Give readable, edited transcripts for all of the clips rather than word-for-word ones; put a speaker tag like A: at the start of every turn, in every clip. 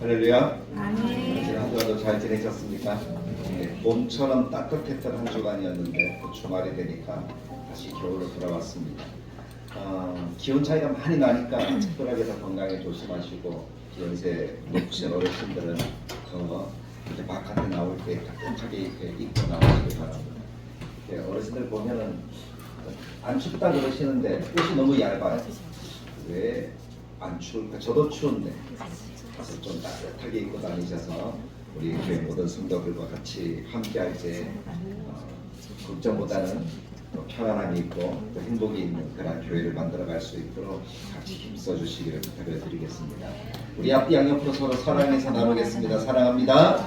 A: 할렐루야.
B: 아멘.
A: 지난 한 주간도 잘 지내셨습니까? 봄처럼 따뜻했던 한 주간이었는데 또 주말이 되니까 다시 겨울로 돌아왔습니다. 기온 차이가 많이 나니까 특별하게 더 건강에 조심하시고 연세 높으신 어르신들은 이렇게 바깥에 나올 때 따뜻하게 입고 나오시기 바랍니다. 어르신들 보면은 안 춥다 그러시는데 옷이 너무 얇아요. 왜 안 추울까? 저도 추운데 가서 좀 따뜻하게 입고 다니셔서 우리 교회 모든 성도들과 같이 함께할 때 걱정보다는 또 편안함이 있고 또 행복이 있는 그런 교회를 만들어갈 수 있도록 같이 힘써 주시기를 부탁을 드리겠습니다. 우리 앞뒤 양옆으로 서로 사랑해서 나누겠습니다. 사랑합니다.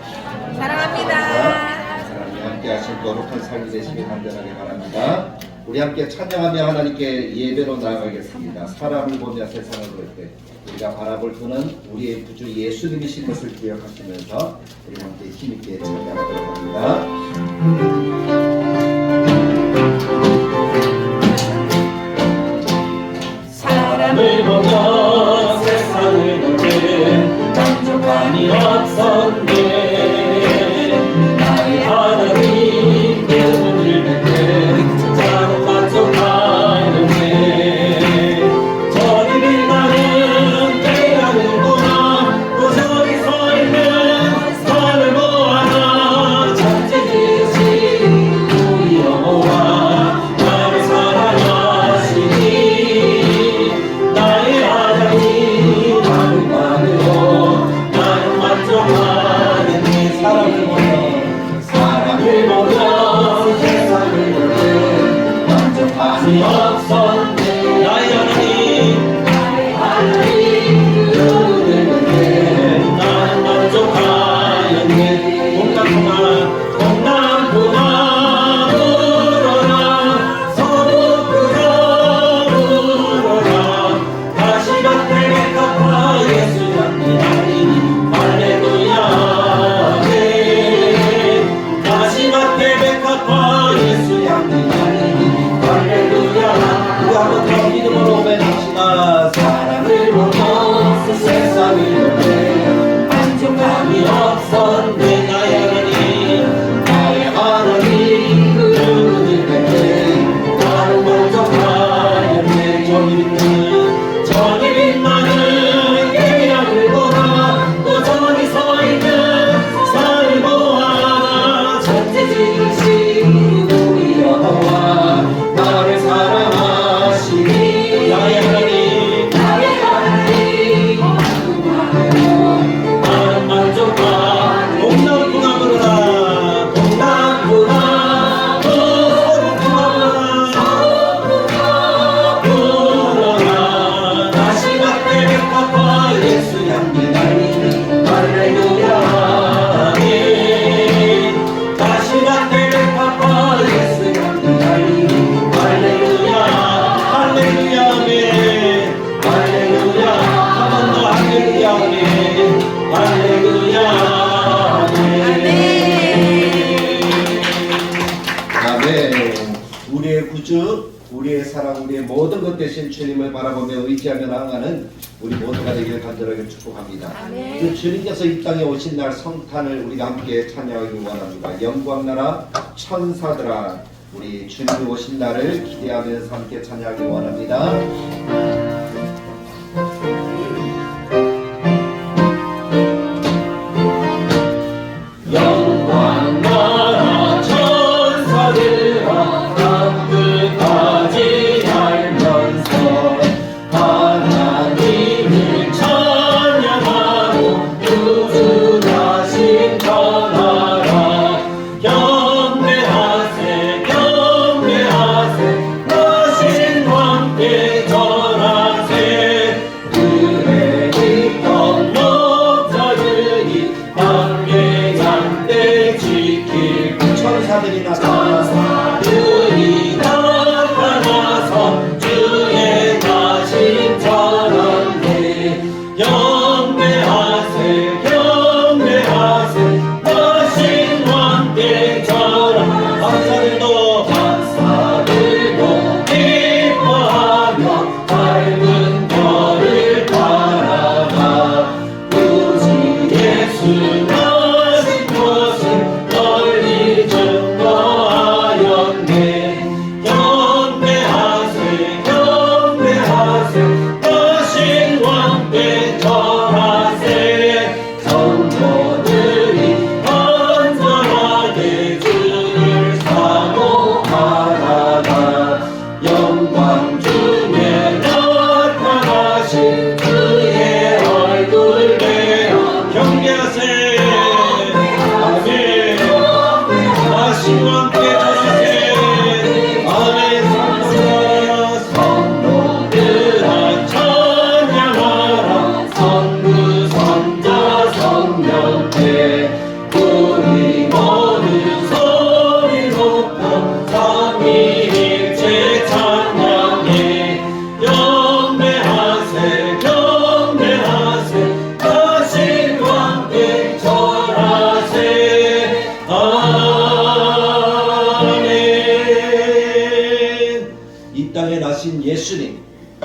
B: 사랑합니다.
A: 사랑이 함께하신 거룩한 삶이 되시길 간절하게 바랍니다. 우리 함께 찬양하며 하나님께 예배로 나아가겠습니다. 사람을 보며 세상을 볼 때 우리가 바라볼 분은 우리의 구주 예수님이신 것을 기억하시면서 우리 함께 힘있게 찬양하도록 합니다.
C: 사람을 보며 세상을 보는 만족감이 없었네. 나의 하나님 그분을 뵙는 자로 만족하였네. 저리 빛나는 태양이구나. 또 저기 서있는 산을 보아라. 천지지으신 우리 여호와 나를 사랑하시니 나의 하나님 나를 나를 만족하겠니. 사람을 보며 세상을 보는 만족함이 없었네. 나의 하나님 그분을 보는 나는 만족하였네. 동남풍아 불어라. 서북풍아 불어라. 다시밭에 갚아 예수 향기하리니 할렐루야. 다시밭에 갚아 예수 향기하리니 할렐루야. 우리 한번 더 믿음으로 고백합시다. 사랑을 보며 세상을 보네 만족감이 없었네. 나의 하나님 그분을 뵙네 나를 만족하였네. 저기 빛나는 태양을 보라. 또 저기 서있는 산을 보아라. 천지지으신 우리 여호와 나를 사랑하시니 나의 하나님 나는 만족하. 동남풍아 부르라. 동남풍아 서북풍아 부르라. 다시밭에 갚아 예수 향기 날리니 할렐루야. 다시밭에 갚아 예수 향기 날리니 할렐루야. 할렐루야 아멘. 할렐루야. 한 번 더 할렐루야 아멘. 할렐루야
A: 아멘. 우리의 구주, 우리의 사랑, 우리의 모든 것 되신 주님을 바라보며 의지하며 나아가는 우리 모두가 되기를 간절하게 축복합니다. 그 주님께서 이 땅에 오신 날 성탄을 우리가 함께 찬양하기 원합니다. 영광나라 천사들아 우리 주님이 오신 날을 기대하면서 함께 찬양하기 원합니다.
C: 영광 나라 천사들아 땅끝까지 알면서 하나님을 찬양하고 구주하신 전하라. 경배하세 경배하세 하신 함께 전하라.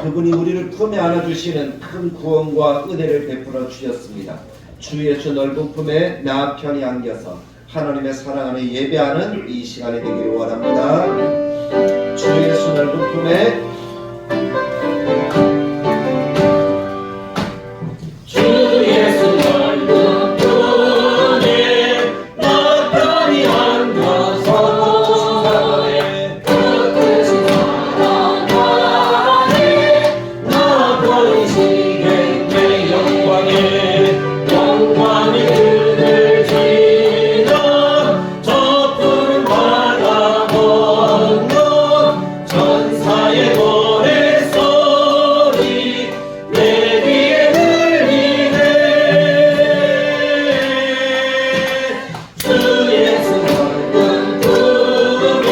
A: 그분이 우리를 품에 안아주시는 큰 구원과 은혜를 베풀어 주셨습니다. 주 예수 넓은 품에 나 편히 안겨서 하나님의 사랑 안에 예배하는 이 시간이 되기를 원합니다. 주 예수 넓은 품에
C: 주 예수 넓은 품에 나 편히 안겨서 그 크신 사랑 안에 나 편히 쉬겠네. 영광의 그늘 지나 저 푸른 바다 건너 천사의 노래소리 내 귀에 들리네. 주 예수 넓은 품에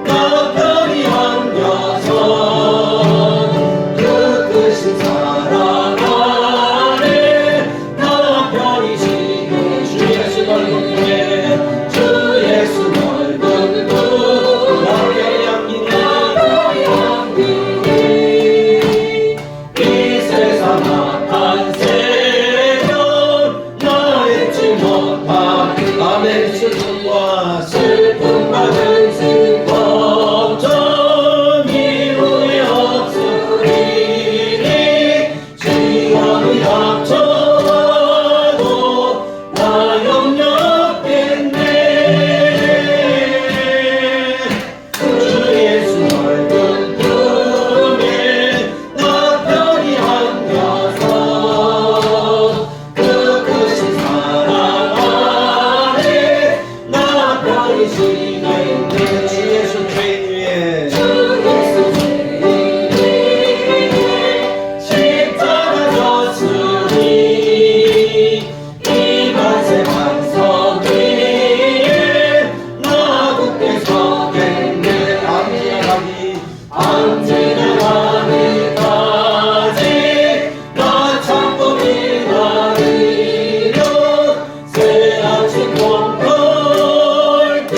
C: 나 편히 안겨서 그 크신 사랑 안에 나 편히 쉬게. 주 예수 넓은 품에 주 예수 넓은 품 나 편히 안기니 이 세상 악한 세력 나 잊지 못한 아멘. 슬픔과 슬픔과 근심 걱정 이후에 없으리니 시험이 닥쳐와도 나 영접했네. 주 예수 넓은 품에 나 편히 안겨서 그 크신 사랑 안에 나 편히 쉬겠네. 주 예수 죄인 위에 주 예수 죄인 위에 십자가 졌으니 이 만세 반석 위에 나 굳게 서겠네. 안지나가기까지 나 참고 기다리며 새 아침 꿈꿀 때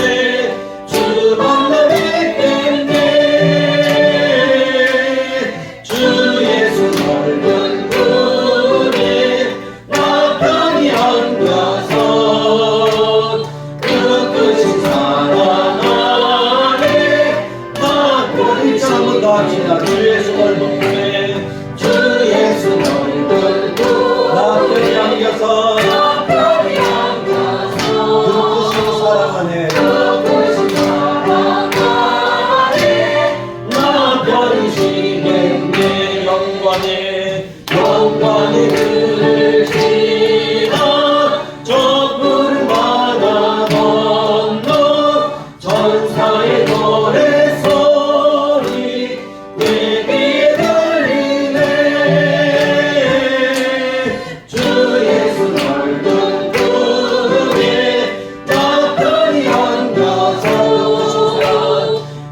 C: 주 만나 뵙겠네. 주 예수 넓은 품에 나 편히 안겨서 그 크신 사랑 안에 나 편히 참다 합시다. 주 예수 넓은 품에 주 예수 넓은 품나 편히 안겨서 그 크신 사랑 안에 나 편히 쉬겠네. 영광의 그늘 지나 저 푸른 바다 건너 천사의 노래소리 내 귀에 들리네. 주 예수 넓은 품에 나 편히 안겨서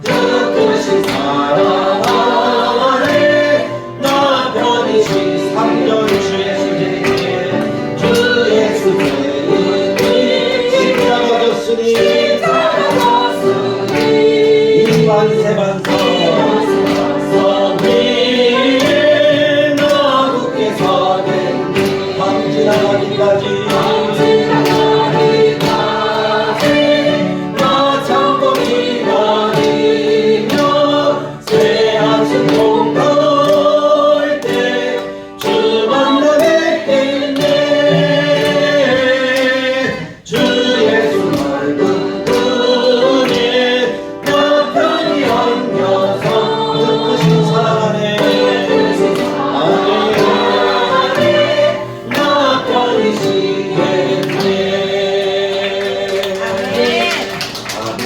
C: 그 크신 사랑 안에 나 편히 쉬. 3절 주 예수 죄인 주 예수 죄인 십자가 졌으니 이 만세 반석 위에 나 굳게 서겠네. 밤 지나가기까지 나 참고 기다리며 새 아침 꿈꿀 때 주 만나 뵙겠네. 주 예수 넓은 품에 나 편히 안겨서 그 크신 사랑 안에 나 편히 쉬겠네. 아멘.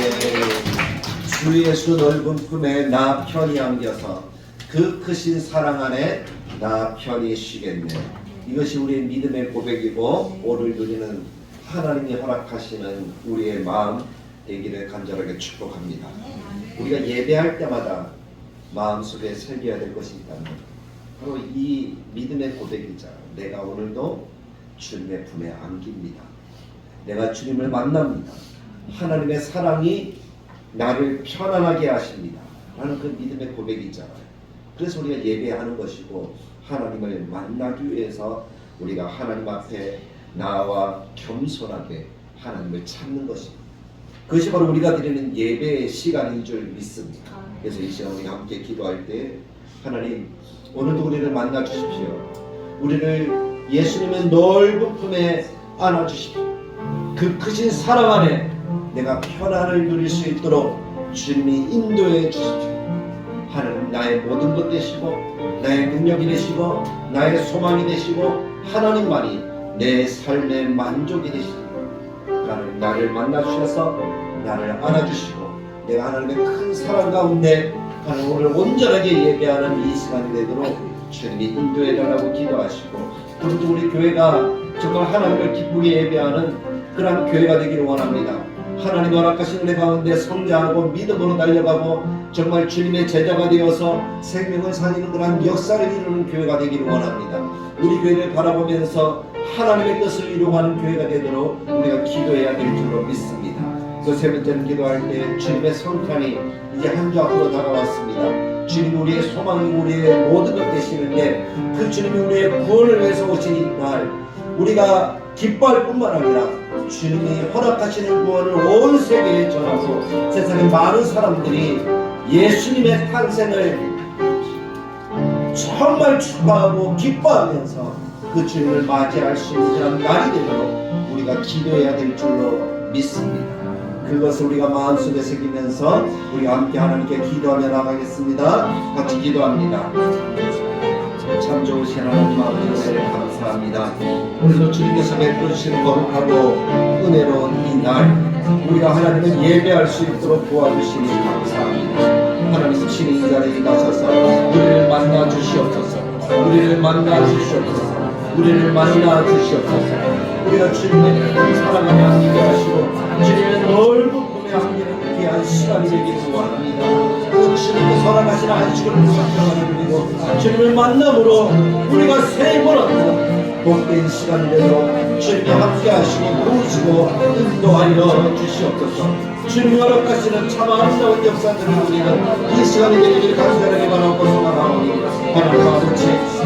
C: 주 예수 넓은 품에 나 편히 안겨서 그 크신 사랑 안에 나 편히 쉬겠네. 이것이 우리의 믿음의 고백이고 오늘 누리는 하나님이 허락하시는 우리의 마음 되기를 간절하게 축복합니다. 우리가 예배할 때마다 마음속에 새겨야 될 것이 있다면 바로 이 믿음의 고백이자 내가 오늘도 주님의 품에 안깁니다. 내가 주님을 만납니다. 하나님의 사랑이 나를 편안하게 하십니다. 라는 그 믿음의 고백이잖아요. 그래서 우리가 예배하는 것이고 하나님을 만나기 위해서 우리가 하나님 앞에 나와 겸손하게 하나님을 찾는 것입니다. 그것이 바로 우리가 드리는 예배의 시간인 줄 믿습니다. 그래서 이 시간 우리 함께 기도할 때 하나님 오늘도 우리를 만나 주십시오. 우리를 예수님의 넓은 품에 안아 주십시오. 그 크신 사랑 안에 내가 편안을 누릴 수 있도록 주님이 인도해 주십시오. 하나님 나의 모든 것 되시고 나의 능력이 되시고 나의 소망이 되시고 하나님만이 내 삶의 만족이 되시고 하나님 나를 만나 주셔서 나를 안아주시고 내가 하나님의 큰 사랑 가운데 하나님 오늘 온전하게 예배하는 이 시간이 되도록 주님이 인도해 달라고 기도하시고 그리고 우리 교회가 정말 하나님을 기쁘게 예배하는 그러한 교회가 되기를 원합니다. 하나님 허락하신 은혜 가운데 성장하고 믿음으로 달려가고 정말 주님의 제자가 되어서 생명을 살리는 그러한 역사를 이루는 교회가 되기를 원합니다. 우리 교회를 바라보면서 하나님의 뜻을 이루어가는 교회가 되도록 우리가 기도해야 될 줄로 믿습니다. 그 세 번째는 기도할 때 주님의 성탄이 이제 한 주 앞으로 다가왔습니다. 주님이 우리의 소망이고 우리의 모든 것 되시는데 그 주님이 우리의 구원을 위해서 오신 이날 우리가 기뻐할 뿐만 아니라 주님이 허락하시는 구원을 온 세계에 전하고 세상의 많은 사람들이 예수님의 탄생을 정말 축하하고 기뻐하면서 그 주님을 맞이할 수 있는 그런 날이 되도록 우리가 기도해야 될 줄로 믿습니다. 그것을 우리가 마음속에 새기면서 우리가 함께 하나님께 기도하며 나가겠습니다. 같이 기도합니다. 참 좋으신 하나님 아버지 은혜를 감사합니다. 오늘도 주님께서 베푸신 거룩하고 은혜로운 이 날 우리가 하나님을 예배할 수 있도록 도와주시니 감사합니다. 하나님 친히 이 자리에 가셔서 우리를 만나 주시옵소서. 우리를 만나 주시옵소서. 우리를 만나 주시옵소서. 우리가 주님의 사랑을 안기게 하시고 주님의 넓은 품에 안기는 귀한 시간이 되기를 원합니다. 그 주님께서 허락하신 안식을 누리고 주님을 만남으로 우리가 새 번 얻는 복된 시간이 되도록 주님이 함께 하시고 도우시고 인도하여 주시옵소서. 주님이 허락하시는 참 아름다운 역사들을 우리는 이 시간이 되기를 간절하게 바라고 소망하오니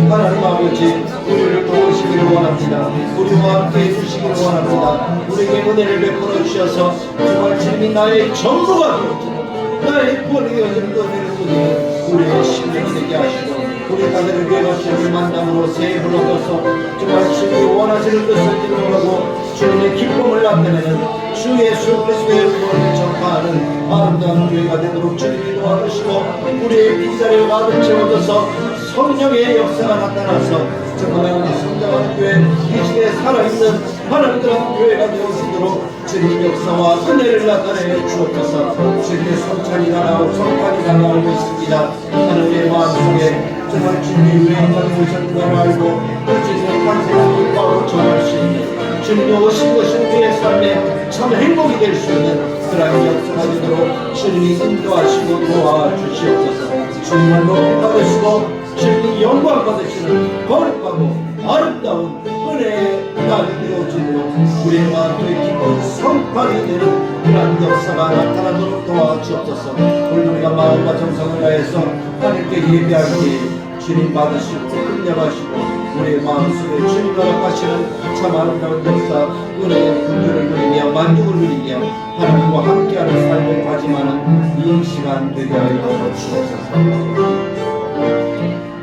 C: 하나님 아버지 우리를 도우시기를 원합니다. 우리와 함께 해주시기를 원합니다. 우리에게 은혜를 베풀어 주셔서 정말 주님이 나의 전부가 되어지고 나의 구원이 되어지는 그 은혜를 보니 우리의 심령이 되게 하시고 우리 가정을 위해 주님을 만남으로 새해를 얻어서 정말 주님이 원하시는 뜻을 이루어가고 주님의 기쁨을 나타내는 주 예수 그리스도의 구원을 전파하는 아름다운 교회가 되도록 주님이 도와주시고 우리의 빈자리를 가득 채워줘서 성령의 역사가 나타나서 정말 우리 성장하는 교회 이 시대에 살아있는 하나님의 교회가 되어지도록 주님의 역사와 은혜를 나타내 주옵소서. 주님의 성찬이 다가오고 성탄이 다가오고 있습니다. 하나님의 마음속에 정말 주님이 왜 인간이 오셨는 걸 알고 그 주님의 탄생을 기뻐하고 전할 수 있는 주님이 오신 것이 우리의 삶에 참 행복이 될 수 있는 그러한 역사가 되도록 주님이 인도하시고 도와주시옵소서. 주님을 높이 받으시고 주님이 영광 받으시는 거룩하고 아름다운 은혜의 날이 되어지도록 우리의 마음에 기쁜 성탄이 되는 그러한 역사가 나타나도록 도와주옵소서. 오늘 우리가 마음과 정성을 다해서 하나님께 예배할 때 주님 받으시고 긍휼하시고 우리의 마음속에 주님 허락하시는 참 아름다운 역사 은혜의 긍휼을 누리며 만족을 누리며 하나님과 함께하는 삶을 다짐하는 이 시간 되게 하여 주옵소서.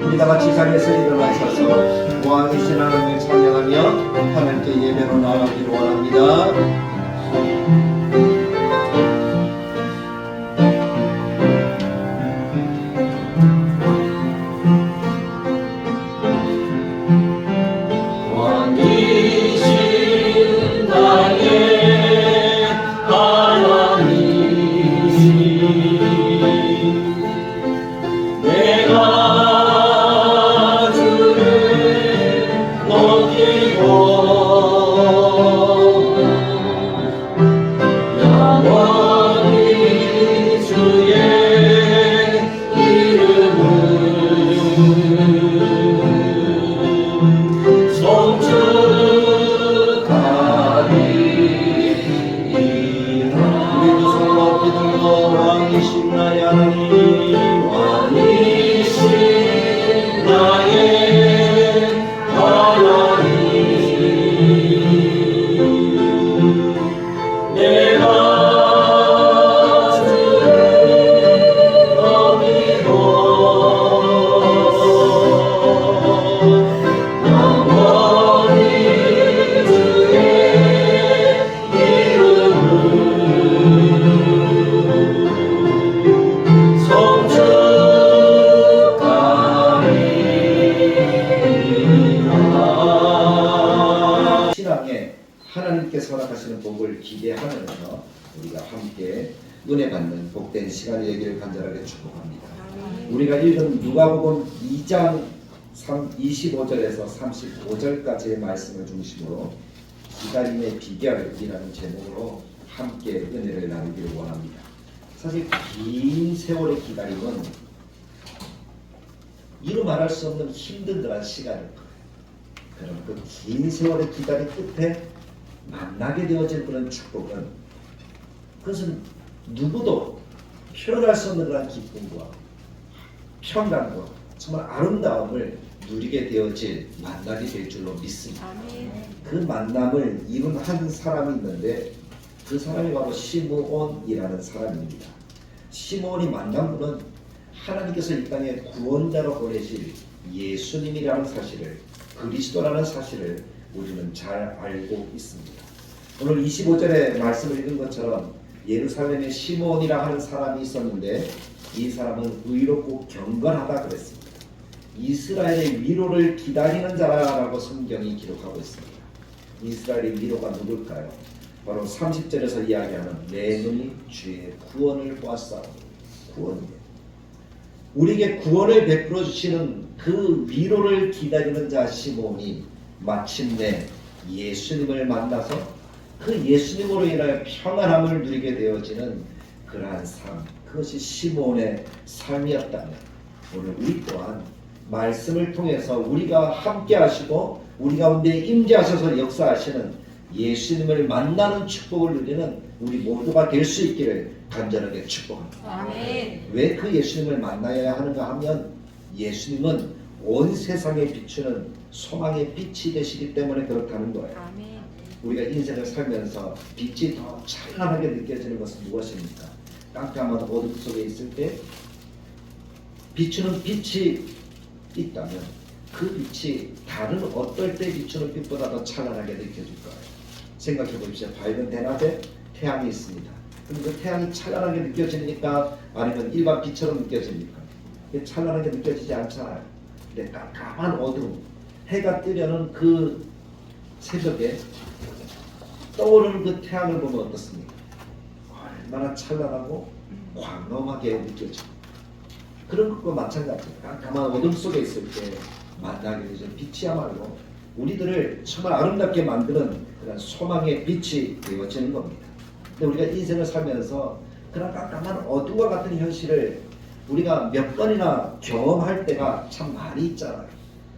C: 우리 다같이 자리에서 일어나셔서 왕이신 하나님을 찬양하며 하나님께 예배로 나아가기를 원합니다.
B: 왕이신 나의 하나님 왕이신
C: 하나님께서 허락하시는 복을 기대하면서 우리가 함께 은혜 받는 복된 시간이 되기를 간절하게 축복합니다. 우리가 읽은 누가복음 2장 25절에서 35절까지의 말씀을 중심으로 기다림의 비결이라는 제목으로 함께 은혜를 나누기를 원합니다. 사실 긴 세월의 기다림은 이루 말할 수 없는 힘든 그런 시간일 거예요. 그럼 그 긴 세월의 기다림 끝에 만나게 되어질 그런 축복은, 그것은 누구도 표현할 수 없는 그런 기쁨과 평강과 정말 아름다움을 누리게 되어질 만나게 될 줄로 믿습니다. 그 만남을 이룬 한 사람이 있는데 그 사람이 바로 시므온이라는 사람입니다. 시므온이 만난 분은 하나님께서 이 땅에 구원자로 보내실 예수님이라는 사실을, 그리스도라는 사실을 우리는 잘 알고 있습니다. 오늘 25절에 말씀을 읽은 것처럼 예루살렘에 시므온이라 하는 사람이 있었는데 이 사람은 의롭고 경건하다 그랬습니다. 이스라엘의 위로를 기다리는 자라고 성경이 기록하고 있습니다. 이스라엘의 위로가 누굴까요? 바로 30절에서 이야기하는 내 눈이 주의 구원을 보았사오니, 구원이에요. 우리에게 구원을 베풀어 주시는 그 위로를 기다리는 자 시므온이 마침내 예수님을 만나서 그 예수님으로 인하여 평안함을 누리게 되어지는 그러한 삶, 그것이 시므온의 삶이었다면 오늘 우리 또한 말씀을 통해서 우리가 함께 하시고 우리 가운데 임재하셔서 역사하시는 예수님을 만나는 축복을 누리는 우리 모두가 될 수 있기를 간절하게 축복합니다.
B: 아멘.
C: 왜 그 예수님을 만나야 하는가 하면 예수님은 온 세상에 비추는 소망의 빛이 되시기 때문에 그렇다는 거예요.
B: 아멘.
C: 우리가 인생을 살면서 빛이 더 찬란하게 느껴지는 것은 무엇입니까? 깜깜한 어둠 속에 있을 때 비추는 빛이 있다면 그 빛이 다른 어떨 때 비추는 빛보다 더 찬란하게 느껴질 거예요. 생각해 보십시오. 밝은 대낮에 태양이 있습니다. 그럼 그 태양이 찬란하게 느껴집니까? 아니면 일반 빛처럼 느껴집니까? 찬란하게 느껴지지 않잖아요. 근데 깜깜한 어둠, 해가 뜨려는 그 새벽에 떠오르는 그 태양을 보면 어떻습니까? 얼마나 찬란하고 광범하게 느껴지고, 그런 것과 마찬가지예요. 깜깜한 어둠 속에 있을 때 만나게 되죠. 빛이야말로 우리들을 정말 아름답게 만드는 그런 소망의 빛이 되어지는 겁니다. 근데 우리가 인생을 살면서 그런 깜깜한 어둠과 같은 현실을 우리가 몇 번이나 경험할 때가 참 많이 있잖아요.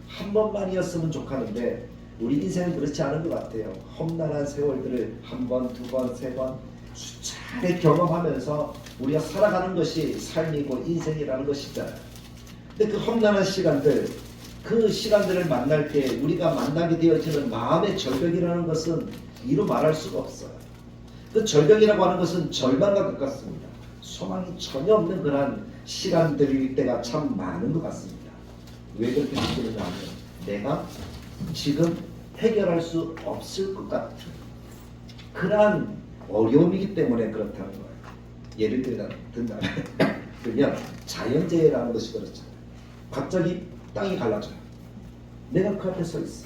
C: 한 번만이었으면 좋겠는데 우리 인생은 그렇지 않은 것 같아요. 험난한 세월들을 한 번, 두 번, 세 번 수차례 경험하면서 우리가 살아가는 것이 삶이고 인생이라는 것이잖아요. 근데 그 험난한 시간들, 그 시간들을 만날 때 우리가 만나게 되어지는 마음의 절벽이라는 것은 이루 말할 수가 없어요. 그 절벽이라고 하는 것은 절망과 가깝습니다. 소망이 전혀 없는 그런 시간들일 때가 참 많은 것 같습니다. 왜 그렇게 느끼는가 하면 내가 지금 해결할 수 없을 것 같은 그러한 어려움이기 때문에 그렇다는 거예요. 예를 든다면 그냥 자연재해라는 것이 그렇잖아요. 갑자기 땅이 갈라져요. 내가 그 앞에 서 있어.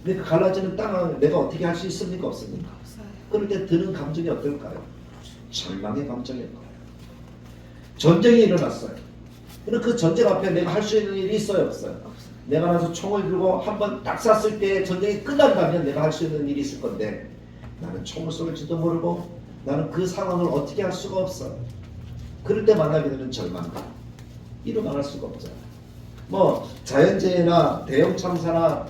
C: 근데 그 갈라지는 땅을 내가 어떻게 할 수 있습니까? 없습니까? 그럴 때 드는 감정이 어떨까요? 절망의 감정일 거예요. 전쟁이 일어났어요. 근데 그 전쟁 앞에 내가 할 수 있는 일이 있어요? 없어요? 내가 나서 총을 들고 한번 딱 쐈을 때 전쟁이 끝난다면 내가 할 수 있는 일이 있을 건데 나는 총을 쏠지도 모르고 나는 그 상황을 어떻게 할 수가 없어. 그럴 때 만나게 되는 절망감, 이루 말할 수가 없잖아요. 뭐 자연재해나 대형 참사나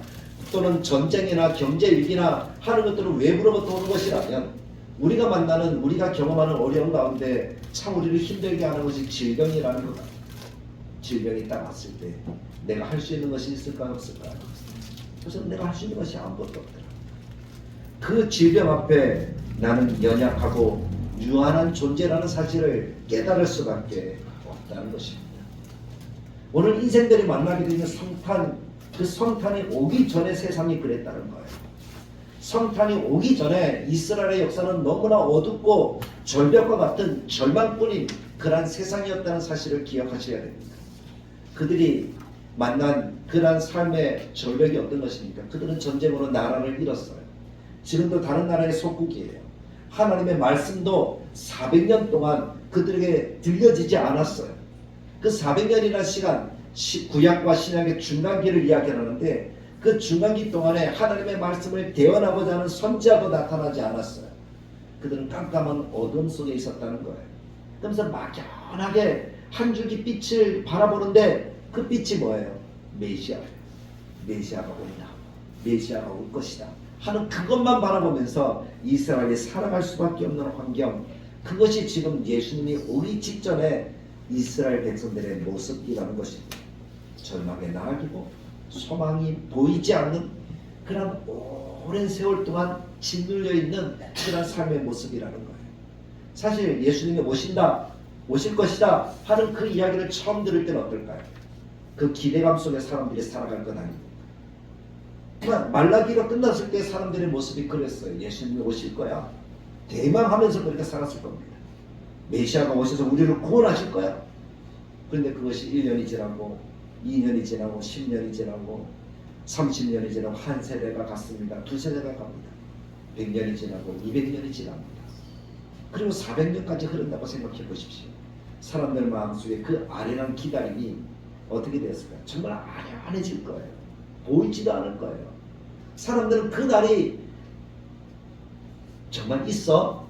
C: 또는 전쟁이나 경제 위기나 하는 것들은 외부로부터 오는 것이라면 우리가 만나는, 우리가 경험하는 어려움 가운데 참 우리를 힘들게 하는 것이 질병이라는 것 같아요. 질병이 딱 왔을 때 내가 할 수 있는 것이 있을까요? 없을까요? 그래서 내가 할 수 있는 것이 아무것도 없더라. 그 질병 앞에 나는 연약하고 유한한 존재라는 사실을 깨달을 수밖에 없다는 것입니다. 오늘 인생들이 만나게 되는 성탄, 그 성탄이 오기 전에 세상이 그랬다는 거예요. 성탄이 오기 전에 이스라엘의 역사는 너무나 어둡고 절벽과 같은 절망뿐인 그러한 세상이었다는 사실을 기억하셔야 됩니다. 그들이 만난 그러한 삶의 절벽이 어떤 것입니까? 그들은 전쟁으로 나라를 잃었어요. 지금도 다른 나라의 속국이에요. 하나님의 말씀도 400년 동안 그들에게 들려지지 않았어요. 그 400년이라는 시간, 구약과 신약의 중간기를 이야기하는데 그 중간기 동안에 하나님의 말씀을 대언하고자 하는 선지자도 나타나지 않았어요. 그들은 깜깜한 어둠 속에 있었다는 거예요. 그러면서 막연하게 한 줄기 빛을 바라보는데 그 빛이 뭐예요? 메시아예요. 메시아가 온다. 메시아가 올 것이다 하는 그것만 바라보면서 이스라엘이 살아갈 수밖에 없는 환경, 그것이 지금 예수님이 오기 직전에 이스라엘 백성들의 모습이라는 것입니다. 절망의 나락이고 소망이 보이지 않는 그런 오랜 세월 동안 짓눌려 있는 그런 삶의 모습이라는 거예요. 사실 예수님이 오실 것이다 하는 그 이야기를 처음 들을 때는 어떨까요? 그 기대감 속에 사람들이 살아갈 건 아닙니다. 말라기가 끝났을 때 사람들의 모습이 그랬어요. 예수님이 오실 거야. 대망하면서 그렇게 살았을 겁니다. 메시아가 오셔서 우리를 구원하실 거야. 그런데 그것이 1년이 지나고 2년이 지나고 10년이 지나고 30년이 지나고 한 세대가 갔습니다. 두 세대가 갑니다. 100년이 지나고 200년이 지납니다. 그리고 400년까지 흐른다고 생각해 보십시오. 사람들 마음속에 그 아련한 기다림이 어떻게 되었을까요? 정말 아련해질 거예요. 보이지도 않을 거예요. 사람들은 그 날이 정말 있어?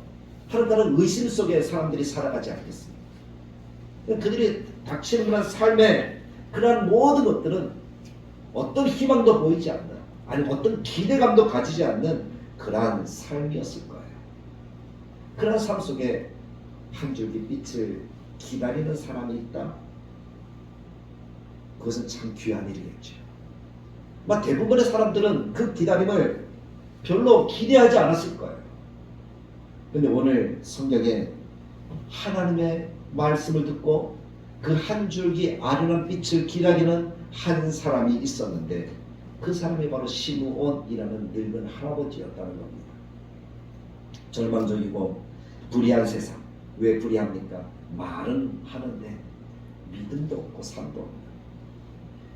C: 하는 의심 속에 사람들이 살아가지 않겠습니까? 그들이 닥치는 그런 삶의 그러한 모든 것들은 어떤 희망도 보이지 않는, 아니 어떤 기대감도 가지지 않는 그러한 삶이었을 거예요. 그런 삶 속에 한 줄기 빛을 기다리는 사람이 있다. 그것은 참 귀한 일이겠죠. 대부분의 사람들은 그 기다림을 별로 기대하지 않았을 거예요. 그런데 오늘 성경에 하나님의 말씀을 듣고 그 한 줄기 아련한 빛을 기다리는 한 사람이 있었는데 그 사람이 바로 시므온이라는 늙은 할아버지였다는 겁니다. 절망적이고 불의한 세상. 왜 불의합니까? 말은 하는데 믿음도 없고 삶도 없고.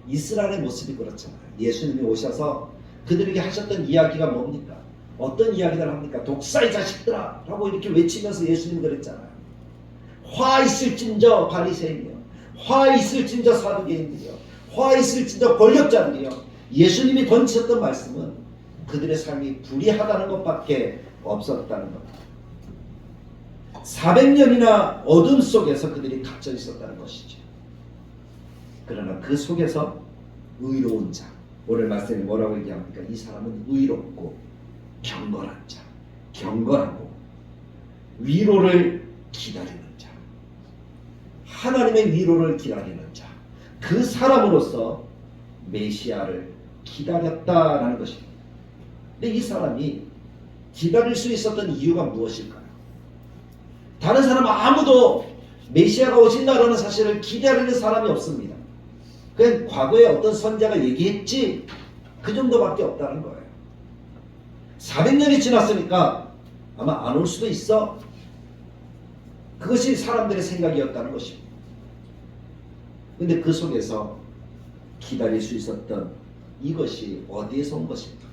C: 이스라엘의 모습이 그렇잖아요. 예수님이 오셔서 그들에게 하셨던 이야기가 뭡니까? 어떤 이야기를 합니까? 독사의 자식들아 라고 이렇게 외치면서 예수님이 그랬잖아요. 화 있을진저 바리새인이여, 화 있을진저 사두개인들이여, 화 있을진저 권력자들이여. 예수님이 던지셨던 말씀은 그들의 삶이 불의하다는 것밖에 없었다는 겁니다. 400년이나 어둠 속에서 그들이 갇혀 있었다는 것이죠. 그러나 그 속에서 의로운 자, 오늘 말씀이 뭐라고 얘기합니까? 이 사람은 의롭고 경건한 자, 경건하고 위로를 기다리는 자, 하나님의 위로를 기다리는 자, 그 사람으로서 메시아를 기다렸다라는 것입니다. 근데 이 사람이 기다릴 수 있었던 이유가 무엇일까요? 다른 사람 아무도 메시아가 오신다라는 사실을 기다리는 사람이 없습니다. 그냥 과거에 어떤 선자가 얘기했지 그 정도밖에 없다는 거예요. 400년이 지났으니까 아마 안 올 수도 있어. 그것이 사람들의 생각이었다는 것입니다. 근데 그 속에서 기다릴 수 있었던 이것이 어디에서 온 것입니까?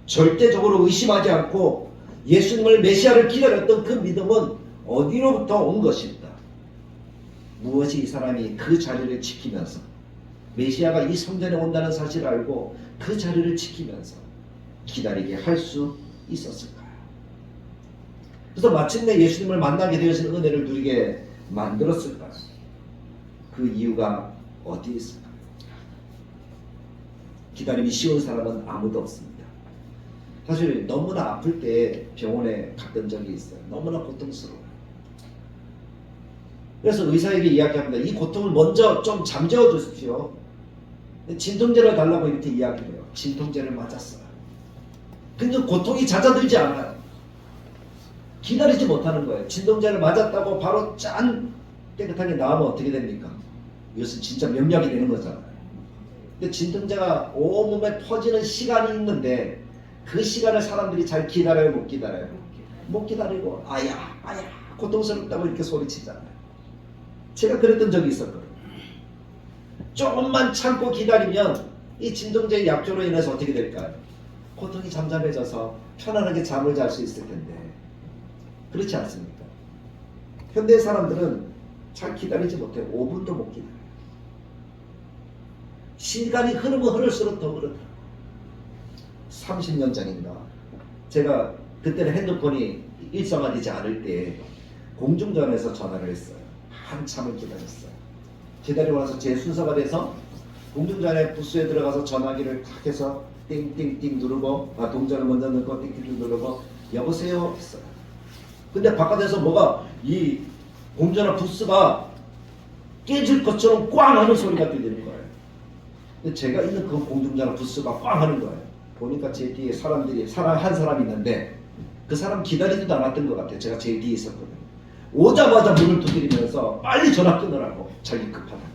C: 절대적으로 의심하지 않고 예수님을 메시아를 기다렸던 그 믿음은 어디로부터 온 것입니다. 무엇이 이 사람이 그 자리를 지키면서 메시아가 이 성전에 온다는 사실을 알고 그 자리를 지키면서 기다리게 할 수 있었을까요? 그래서 마침내 예수님을 만나게 되어진 은혜를 누리게 만들었을까요? 그 이유가 어디에 있을까요? 기다림이 쉬운 사람은 아무도 없습니다. 사실 너무나 아플 때 병원에 갔던 적이 있어요. 너무나 고통스러워요. 그래서 의사에게 이야기합니다. 이 고통을 먼저 좀 잠재워 주십시오. 진통제를 달라고 이렇게 이야기해요. 진통제를 맞았어요. 근데 고통이 잦아들지 않아요. 기다리지 못하는 거예요. 진통제를 맞았다고 바로 짠 깨끗하게 나오면 어떻게 됩니까? 이것은 진짜 명약이 되는 거잖아요. 근데 진통제가 온몸에 퍼지는 시간이 있는데 그 시간을 사람들이 잘 기다려요, 못 기다려요? 못 기다리고 아야 고통스럽다고 이렇게 소리치잖아요. 제가 그랬던 적이 있었거든요. 조금만 참고 기다리면 이 진통제 약효로 인해서 어떻게 될까요? 고통이 잠잠해져서 편안하게 잠을 잘 수 있을 텐데 그렇지 않습니까? 현대 사람들은 잘 기다리지 못해요. 5분도 못 기다려요. 시간이 흐르면 흐를수록 더 그렇다. 30년 전인가 제가 그때는 핸드폰이 일상화되지 않을 때 공중전에서 전화를 했어요. 한참을 기다렸어요. 기다리고 나서 제 순서가 돼서 공중전에 부스에 들어가서 전화기를 탁 해서 띵띵띵 누르고 동전을 먼저 넣고 띵띵띵 누르고 여보세요 했어요. 근데 바깥에서 뭐가 이 공전화 부스가 깨질 것처럼 꽝 하는 소리가 들리는 거예요. 근데 제가 있는 그 공중전화 부스가 꽝 하는 거예요. 보니까 제 뒤에 한 사람이 있는데 그 사람 기다리지도 않았던 것 같아요. 제가 제일 뒤에 있었거든요. 오자마자 문을 두드리면서 빨리 전화 끊으라고, 자기 급하다고.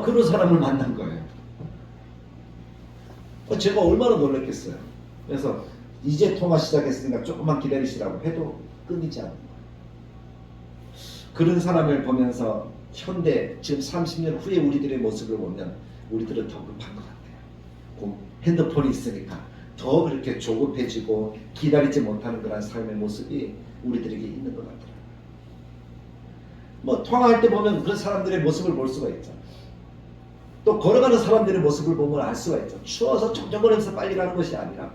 C: 그런 사람을 만난 거예요. 제가 얼마나 놀랐겠어요. 그래서 이제 통화 시작했으니까 조금만 기다리시라고 해도 끊이지 않는 거예요. 그런 사람을 보면서 현대 지금 30년 후에 우리들의 모습을 보면 우리들은 더 급한 것 같아요. 핸드폰이 있으니까 더 그렇게 조급해지고 기다리지 못하는 그런 삶의 모습이 우리들에게 있는 것 같더라고요. 뭐 통화할 때 보면 그런 사람들의 모습을 볼 수가 있죠. 또 걸어가는 사람들의 모습을 보면 알 수가 있죠. 추워서 쩍쩍거리면서 빨리 가는 것이 아니라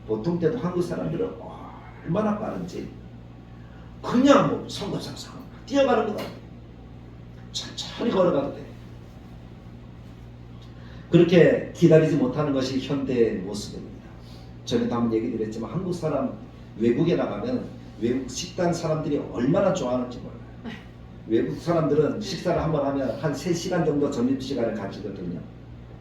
C: 보통 때도 한국 사람들은 얼마나 빠른지 그냥 뭐 성급상상 뛰어가는 것 같아요. 천천히 걸어가도 돼. 그렇게 기다리지 못하는 것이 현대의 모습입니다. 전에도 한번 얘기 드렸지만 한국 사람 외국에 나가면 외국 식당 사람들이 얼마나 좋아하는지 몰라요. 외국 사람들은 식사를 한번 하면 한 3시간 정도 점심시간을 가지거든요.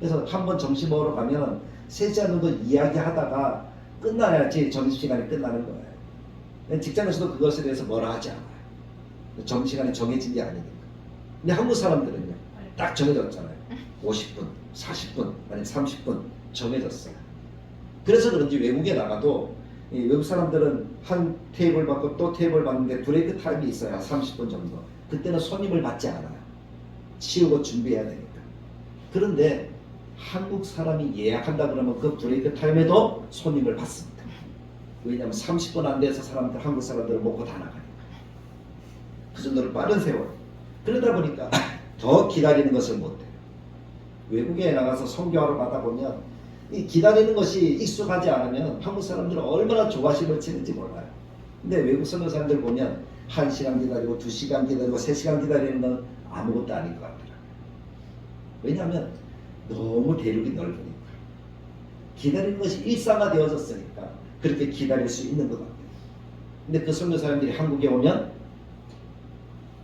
C: 그래서 한번 점심 먹으러 가면 3시간 정도 이야기하다가 끝나야지 점심시간이 끝나는 거예요. 직장에서도 그것에 대해서 뭐라 하지 않아요. 점심시간이 정해진 게 아니니까. 근데 한국 사람들은요, 딱 정해졌잖아요. 50분, 40분, 아니면 30분 정해졌어요. 그래서 그런지 외국에 나가도 외국 사람들은 한 테이블 받고 또 테이블 받는데 브레이크 타임이 있어요. 30분 정도. 그때는 손님을 받지 않아요. 치우고 준비해야 되니까. 그런데 한국 사람이 예약한다 그러면 그 브레이크 타임에도 손님을 받습니다. 왜냐하면 30분 안 돼서 한국 사람들은 먹고 다 나가니까. 그 정도로 빠른 세월. 그러다 보니까 더 기다리는 것을 못해요. 외국에 나가서 선교하러 가다 보면 이 기다리는 것이 익숙하지 않으면 한국 사람들은 얼마나 조바심을 치는지 몰라요. 근데 외국 선교사님들 보면 1시간 기다리고 2시간 기다리고 3시간 기다리는 건 아무것도 아닌 것 같더라고요. 왜냐하면 너무 대륙이 넓으니까. 기다리는 것이 일상화되어졌으니까 그렇게 기다릴 수 있는 것 같아요. 근데 그 선교사님들이 한국에 오면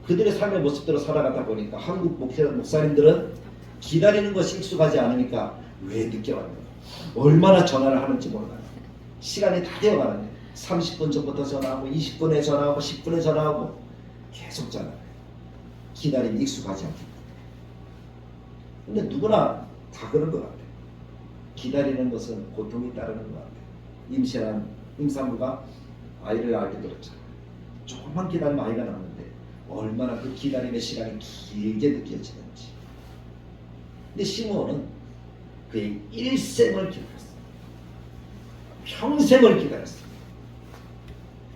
C: 그들의 삶의 모습대로 살아가다 보니까 한국 목사님들은 기다리는 것이 익숙하지 않으니까 왜 늦게 왔는가, 얼마나 전화를 하는지 몰라요. 시간이 다 되어가는데 30분 전부터 전화하고 20분에 전화하고 10분에 전화하고 계속 전화해요. 기다림이 익숙하지 않기 때문에. 근데 누구나 다 그런 것 같아요. 기다리는 것은 고통이 따르는 것 같아요. 임신한 임산부가 아이를 낳을 때 그렇잖아요. 조금만 기다리면 아이가 낳는데 얼마나 그 기다림의 시간이 길게 느껴지는지. 근데 시므온은 그의 일생을 기다렸어요. 평생을 기다렸어요.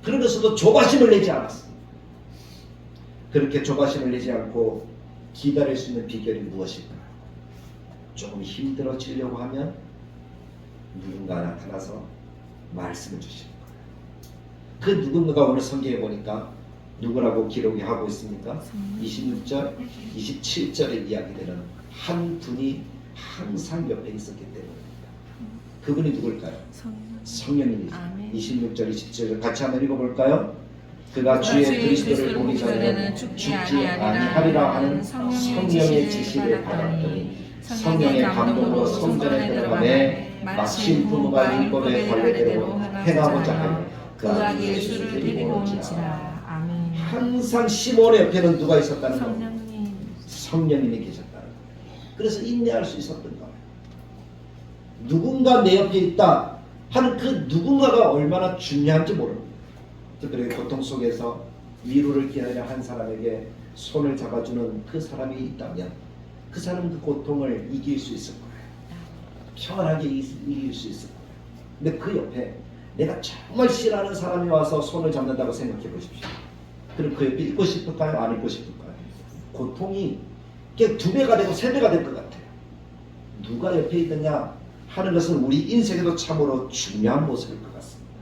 C: 그러면서도 조바심을 내지 않았습니다. 그렇게 조바심을 내지 않고 기다릴 수 있는 비결이 무엇일까요? 조금 힘들어지려고 하면 누군가 나타나서 말씀을 주시는 거예요. 그 누군가가 오늘 성경에 보니까 누구라고 기록이 하고 있습니까? 26절, 27절의 이야기들은 한 분이 항상 옆에 있었기 때문입니다. 그분이 누굴까요? 성령님이죠. 26절, 27절 같이 한번 읽어볼까요? 그가 주의 그리스도를 보기 전에는 죽지 아니하리라 하는 성령의 지시를 받았더니 성령의 감동으로 성전에 들어가매 마침 부모가 율법의 관례대로 행하고자 하여 그 아기 예수를 데리고 온지라. 항상 시몬의 옆에는 누가 있었다는 거예요? 성령님이 계셨다는 거예요. 그래서 인내할 수 있었던 거예요. 누군가 내 옆에 있다 하는 그 누군가가 얼마나 중요한지 모릅니다. 특별히 고통 속에서 위로를 기다려 한 사람에게 손을 잡아주는 그 사람이 있다면 그 사람은 그 고통을 이길 수 있을 거예요. 평안하게 이길 수 있을 거예요. 근데 그 옆에 내가 정말 싫어하는 사람이 와서 손을 잡는다고 생각해 보십시오. 그럼 그 옆에 있고 싶을까요? 안 있고 싶을까요? 고통이 2배가 되고 3배가 될 것 같아요. 누가 옆에 있느냐 하는 것은 우리 인생에도 참으로 중요한 모습일 것 같습니다.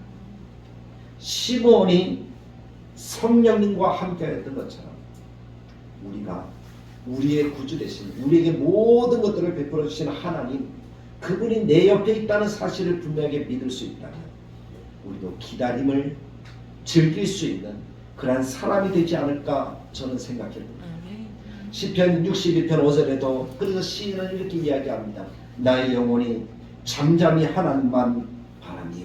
C: 시므온이 성령님과 함께했던 것처럼 우리가 우리의 구주 대신 우리에게 모든 것들을 베풀어 주신 하나님, 그분이 내 옆에 있다는 사실을 분명하게 믿을 수 있다면 우리도 기다림을 즐길 수 있는 그러한 사람이 되지 않을까 저는 생각해 봅니다. 시편 62편 5절에도 그래서 시인은 이렇게 이야기합니다. 나의 영혼이 잠잠히 하나님만 바라며,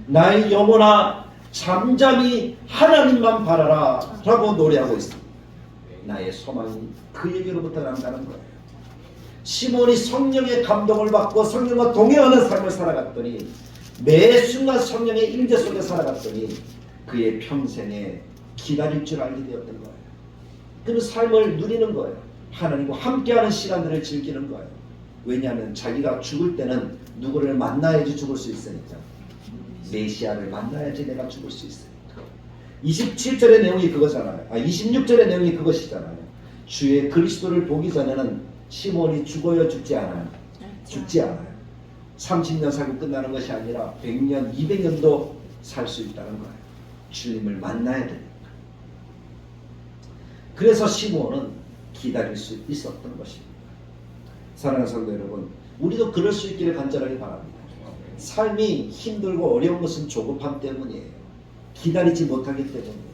C: 나의 영혼아 잠잠히 하나님만 바라라 라고 노래하고 있습니다. 나의 소망이 그에게로부터 난다는 거예요. 시몬이 성령의 감동을 받고 성령과 동행하는 삶을 살아갔더니, 매 순간 성령의 임재 속에 살아갔더니 그의 평생에 기다릴 줄 알게 되었던 거예요. 그 삶을 누리는 거예요. 하나님과 함께하는 시간들을 즐기는 거예요. 왜냐하면 자기가 죽을 때는 누구를 만나야지 죽을 수 있으니까. 메시아를 만나야지 내가 죽을 수 있으니까. 27절의 내용이 그거잖아요. 26절의 내용이 그것이잖아요. 주의 그리스도를 보기 전에는 시몬이 죽어요, 죽지 않아요? 죽지 않아요. 30년 살고 끝나는 것이 아니라 100년, 200년도 살 수 있다는 거예요. 주님을 만나야 되니까. 그래서 시몬은 기다릴 수 있었던 것입니다. 사랑하는 성도 여러분, 우리도 그럴 수 있기를 간절하게 바랍니다. 삶이 힘들고 어려운 것은 조급함 때문이에요. 기다리지 못하기 때문이에요.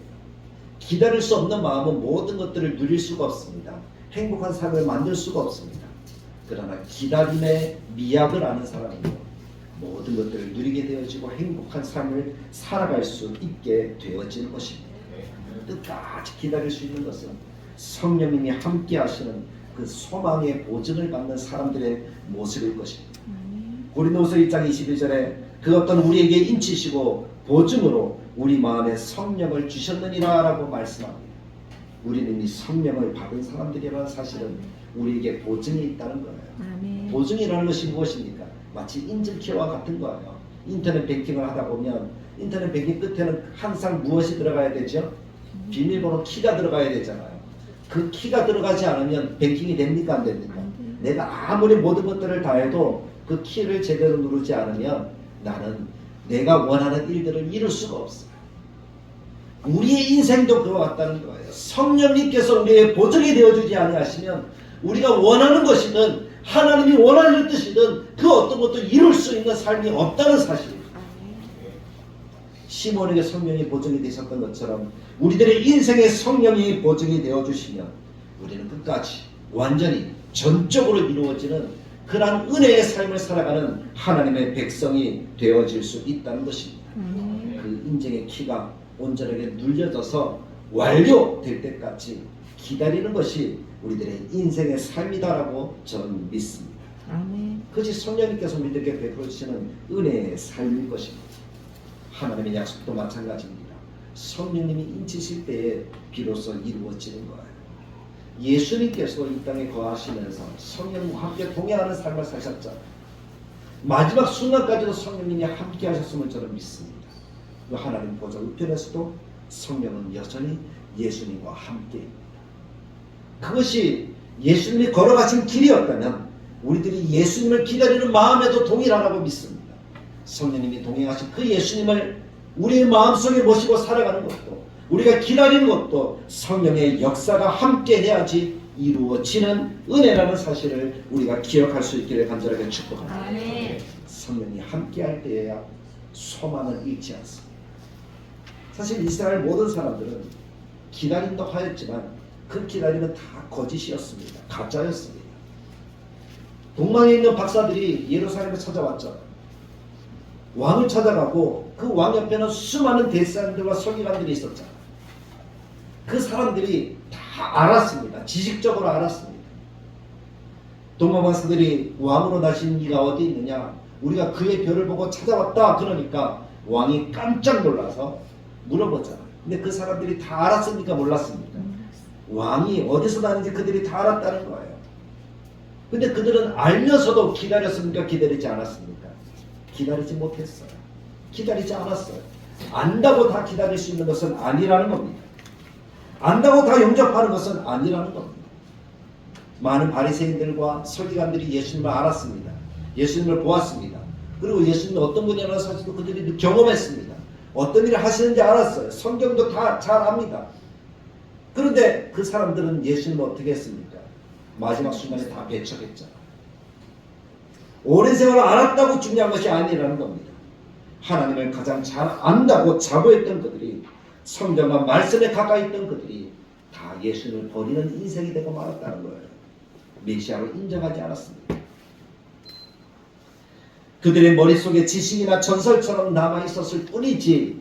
C: 기다릴 수 없는 마음은 모든 것들을 누릴 수가 없습니다. 행복한 삶을 만들 수가 없습니다. 그러나 기다림의 미학을 아는 사람은 모든 것들을 누리게 되어지고 행복한 삶을 살아갈 수 있게 되어지는 것입니다. 끝까지 기다릴 수 있는 것은 성령님이 함께 하시는 그 소망의 보증을 받는 사람들의 모습일 것입니다. 고린도후서 1장 21절에 그 어떤 우리에게 인치시고 보증으로 우리 마음에 성령을 주셨느니라 라고 말씀합니다. 우리는 이미 성령을 받은 사람들이라는 사실은 우리에게 보증이 있다는 거예요.
B: 아멘.
C: 보증이라는 것이 무엇입니까? 마치 인증키와 같은 거예요. 인터넷 뱅킹을 하다 보면 인터넷 뱅킹 끝에는 항상 무엇이 들어가야 되죠? 비밀번호 키가 들어가야 되잖아요. 그 키가 들어가지 않으면 뱅킹이 됩니까? 안 됩니까? 내가 아무리 모든 것들을 다 해도 그 키를 제대로 누르지 않으면 나는 내가 원하는 일들을 이룰 수가 없어요. 우리의 인생도 그와 같다는 거예요. 성령님께서 우리의 보증이 되어주지 아니하시면 우리가 원하는 것이든 하나님이 원하는 뜻이든 그 어떤 것도 이룰 수 있는 삶이 없다는 사실입니다. 시몬에게 성령이 보증이 되셨던 것처럼 우리들의 인생에 성령이 보증이 되어주시면 우리는 끝까지 완전히 전적으로 이루어지는 그러한 은혜의 삶을 살아가는 하나님의 백성이 되어질 수 있다는 것입니다. 그 인생의 키가 온전하게 눌려져서 완료될 때까지 기다리는 것이 우리들의 인생의 삶이다라고 저는 믿습니다.
B: 아멘.
C: 그것이 성령님께서 우리들에게 베풀어 주시는 은혜의 삶일 것입니다. 하나님의 약속도 마찬가지입니다. 성령님이 인치실 때에 비로소 이루어지는 거예요. 예수님께서 이 땅에 거하시면서 성령님과 함께 동행하는 삶을 사셨잖아요. 마지막 순간까지도 성령님이 함께 하셨음을 저는 믿습니다. 그 하나님 보좌 우편에서도 성령은 여전히 예수님과 함께, 그것이 예수님이 걸어가신 길이었다면 우리들이 예수님을 기다리는 마음에도 동일하라고 믿습니다. 성령님이 동행하신 그 예수님을 우리의 마음속에 모시고 살아가는 것도, 우리가 기다리는 것도 성령의 역사가 함께 해야지 이루어지는 은혜라는 사실을 우리가 기억할 수 있기를 간절하게 축복합니다.
B: 아멘.
C: 성령이 함께 할 때에야 소망을 잃지 않습니다. 사실 이스라엘 모든 사람들은 기다린다고 하였지만 그 기다림은 다 거짓이었습니다. 가짜였습니다. 동방에 있는 박사들이 예루살렘에 찾아왔죠. 왕을 찾아가고 그 왕 옆에는 수많은 대사님들과 서기관들이 있었잖아요. 그 사람들이 다 알았습니다. 지식적으로 알았습니다. 동방 박사들이 왕으로 나신 이가 어디 있느냐, 우리가 그의 별을 보고 찾아왔다 그러니까 왕이 깜짝 놀라서 물어보잖아요. 근데 그 사람들이 다 알았습니까? 몰랐습니까? 왕이 어디서 나는지 그들이 다 알았다는 거예요. 근데 그들은 알면서도 기다렸습니까? 기다리지 않았습니까? 기다리지 못했어요. 기다리지 않았어요. 안다고 다 기다릴 수 있는 것은 아니라는 겁니다. 안다고 다 용접하는 것은 아니라는 겁니다. 많은 바리새인들과 서기관들이 예수님을 알았습니다. 예수님을 보았습니다. 그리고 예수님이 어떤 분이라는 사실도 그들이 경험했습니다. 어떤 일을 하시는지 알았어요. 성경도 다 잘 압니다. 그런데 그 사람들은 예수님을 어떻게 했습니까? 마지막 순간에 다 배척했잖아. 오랜 세월 알았다고 중요한 것이 아니라는 겁니다. 하나님을 가장 잘 안다고 자부했던 그들이, 성경과 말씀에 가까이 있던 그들이 다 예수님을 버리는 인생이 되고 말았다는 거예요. 메시아를 인정하지 않았습니다. 그들의 머릿속에 지식이나 전설처럼 남아있었을 뿐이지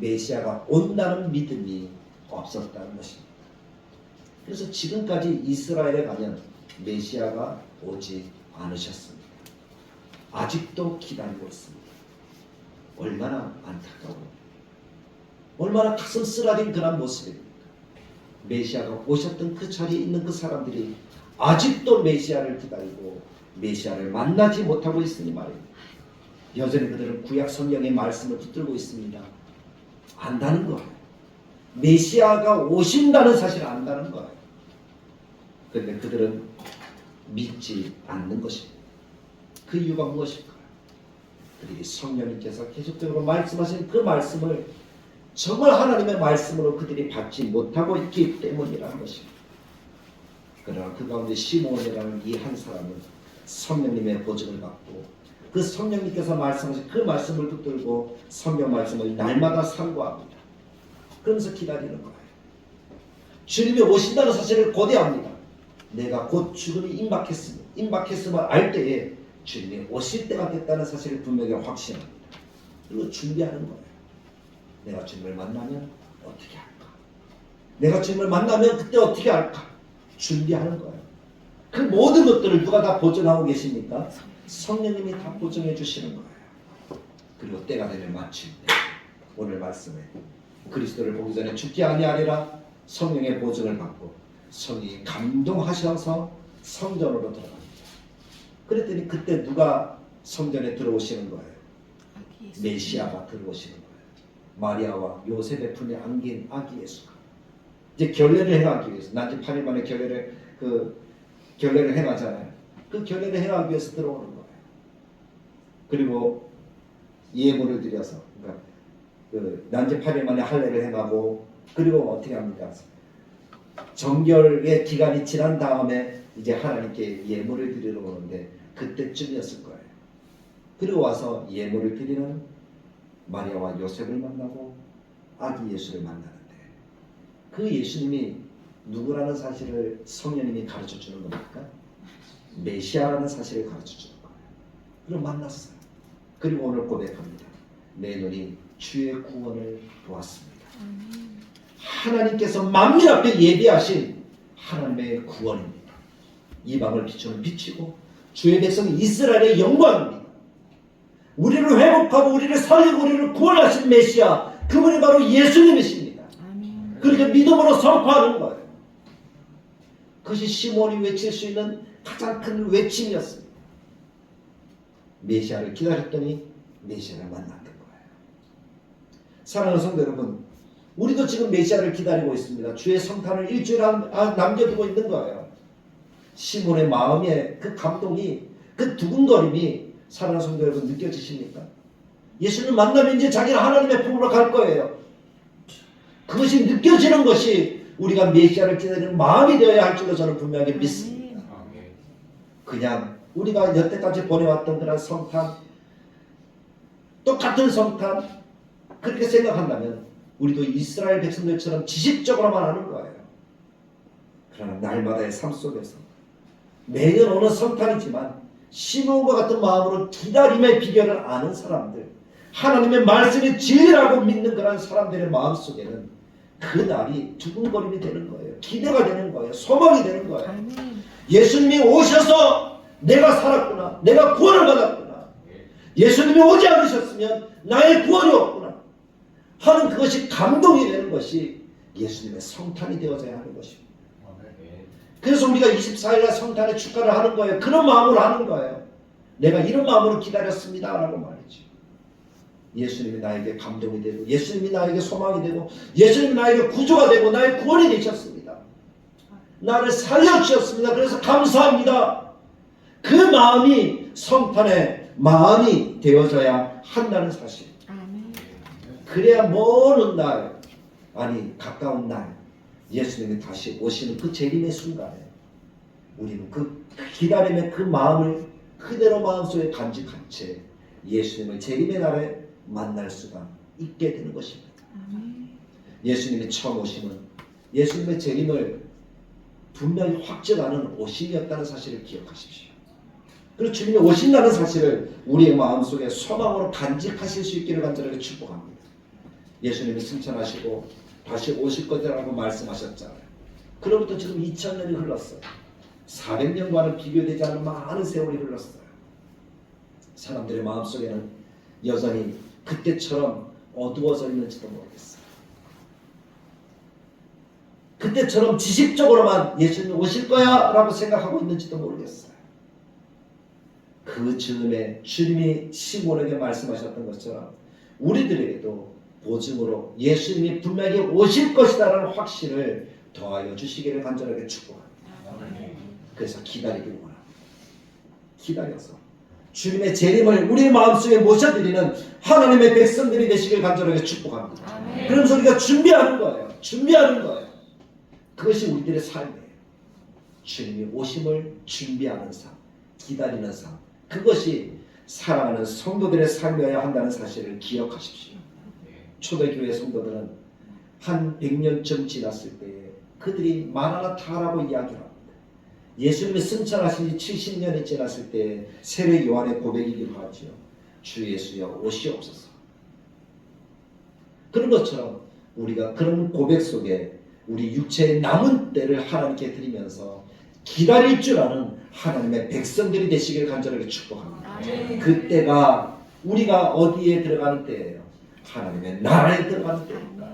C: 메시아가 온다는 믿음이 없었다는 것입니다. 그래서 지금까지 이스라엘에 가면 메시아가 오지 않으셨습니다. 아직도 기다리고 있습니다. 얼마나 안타까워, 얼마나 가슴 쓰라린 그런 모습입니까? 메시아가 오셨던 그 자리에 있는 그 사람들이 아직도 메시아를 기다리고 메시아를 만나지 못하고 있으니 말입니다. 여전히 그들은 구약 성경의 말씀을 붙들고 있습니다. 안다는 거예요. 메시아가 오신다는 사실을 안다는 거예요. 그런데 그들은 믿지 않는 것입니다. 그 이유가 무엇일까요? 그들이 성령님께서 계속적으로 말씀하신 그 말씀을 정말 하나님의 말씀으로 그들이 받지 못하고 있기 때문이라는 것입니다. 그러나 그 가운데 시몬이라는 이 한 사람은 성령님의 보증을 받고 그 성령님께서 말씀하신 그 말씀을 붙들고 성경 말씀을 날마다 상고합니다. 그러면서 기다리는 거예요. 주님이 오신다는 사실을 고대합니다. 내가 곧 죽음이 임박했음을 알 때에 주님이 오실 때가 됐다는 사실을 분명히 확신합니다. 그리고 준비하는 거예요. 내가 주님을 만나면 어떻게 할까? 내가 주님을 만나면 그때 어떻게 할까? 준비하는 거예요. 그 모든 것들을 누가 다 보증하고 계십니까? 성령님이 다 보증해 주시는 거예요. 그리고 때가 되면 마칠 때 오늘 말씀에 그리스도를 보기 전에 죽지 아니하리라 성령의 보증을 받고 성령이 감동하셔서 성전으로 들어갑니다. 그랬더니 그때 누가 성전에 들어오시는 거예요? 메시아가 들어오시는 거예요. 마리아와 요셉의 품에 안긴 아기 예수가 이제 결례를 행하기 위해서 난지 8일 만에 결례를 행하잖아요. 그 결례를 행하기 위해서 들어오는 거예요. 그리고 예물을 드려서 그러니까 난지 8일 만에 할례를 행하고 그리고 어떻게 합니까? 정결의 기간이 지난 다음에 이제 하나님께 예물을 드리러 오는데 그때쯤이었을 거예요. 그리고 와서 예물을 드리는 마리아와 요셉을 만나고 아기 예수를 만나는데 그 예수님이 누구라는 사실을 성령님이 가르쳐 주는 겁니까? 메시아라는 사실을 가르쳐 주는 거예요. 그리고 만났어요. 그리고 오늘 고백합니다. 내 눈이 주의 구원을 보았습니다. 하나님께서 만민 앞에 예비하신 하나님의 구원입니다. 이방을 비추는 빛이고 주의 백성 이스라엘의 영광입니다. 우리를 회복하고 우리를 살리고 우리를 구원하신 메시아 그분이 바로 예수님이십니다. 그렇게 믿음으로 선포하는 거예요. 그것이 시몬이 외칠 수 있는 가장 큰 외침이었습니다. 메시아를 기다렸더니 메시아를 만났던 거예요. 사랑하는 성도 여러분, 우리도 지금 메시아를 기다리고 있습니다. 주의 성탄을 일주일 남겨두고 있는 거예요. 시몬의 마음에 그 감동이, 그 두근거림이 사랑하는 성도 여러분 느껴지십니까? 예수를 만나면 이제 자기는 하나님의 품으로 갈 거예요. 그것이 느껴지는 것이 우리가 메시아를 기다리는 마음이 되어야 할 줄로 저는 분명히 믿습니다. 그냥 우리가 여태까지 보내왔던 그런 성탄, 똑같은 성탄 그렇게 생각한다면 우리도 이스라엘 백성들처럼 지식적으로만 하는 거예요. 그러나 날마다의 삶 속에서 매년 오는 성탄이지만 시몬과 같은 마음으로 기다림의 비결을 아는 사람들, 하나님의 말씀이 진리라고 믿는 그런 사람들의 마음속에는 그 날이 두근거림이 되는 거예요. 기대가 되는 거예요. 소망이 되는 거예요. 예수님이 오셔서 내가 살았구나. 내가 구원을 받았구나. 예수님이 오지 않으셨으면 나의 구원이 없구나 하는 그것이 감동이 되는 것이 예수님의 성탄이 되어져야 하는 것입니다. 그래서 우리가 24일날 성탄의 축가를 하는 거예요. 그런 마음으로 하는 거예요. 내가 이런 마음으로 기다렸습니다 라고 말이죠. 예수님이 나에게 감동이 되고 예수님이 나에게 소망이 되고 예수님이 나에게 구주가 되고 나의 구원이 되셨습니다. 나를 살려주셨습니다. 그래서 감사합니다. 그 마음이 성탄의 마음이 되어져야 한다는 사실. 그래야 먼 날, 아니 가까운 날 예수님이 다시 오시는 그 재림의 순간에 우리는 그 기다림의 그 마음을 그대로 마음속에 간직한 채 예수님을 재림의 날에 만날 수가 있게 되는 것입니다. 예수님이 처음 오심은 예수님의 재림을 분명히 확증하는 오심이었다는 사실을 기억하십시오. 그리고 주님이 오신다는 사실을 우리의 마음속에 소망으로 간직하실 수 있기를 간절하게 축복합니다. 예수님이 승천하시고 다시 오실 것이라고 말씀하셨잖아요. 그로부터 지금 2000년이 흘렀어요. 400년과는 비교되지 않는 많은 세월이 흘렀어요. 사람들의 마음속에는 여전히 그때처럼 어두워져 있는지도 모르겠어요. 그때처럼 지식적으로만 예수님이 오실 거야 라고 생각하고 있는지도 모르겠어요. 그 즈음에 주님이 시몬에게 말씀하셨던 것처럼 우리들에게도 보증으로 예수님이 분명히 오실 것이다 라는 확신을 더하여 주시기를 간절하게 축복합니다. 그래서 기다리기를 원합니다. 기다려서 주님의 재림을 우리 마음속에 모셔드리는 하나님의 백성들이 되시길 간절하게 축복합니다. 그러면서 우리가 준비하는 거예요. 준비하는 거예요. 그것이 우리들의 삶이에요. 주님이 오심을 준비하는 삶, 기다리는 삶. 그것이 사랑하는 성도들의 삶이어야 한다는 사실을 기억하십시오. 초대교회 성도들은 한 100년쯤 지났을 때에 그들이 마라나타라고 이야기를 합니다. 예수님이 승천하신 지 70년이 지났을 때 세례 요한의 고백이기도 하죠. 주 예수여 오시옵소서. 그런 것처럼 우리가 그런 고백 속에 우리 육체의 남은 때를 하나님께 드리면서 기다릴 줄 아는 하나님의 백성들이 되시길 간절하게 축복합니다. 그때가 우리가 어디에 들어가는 때예요? 하나님의 나라에 들어가는 때입니다.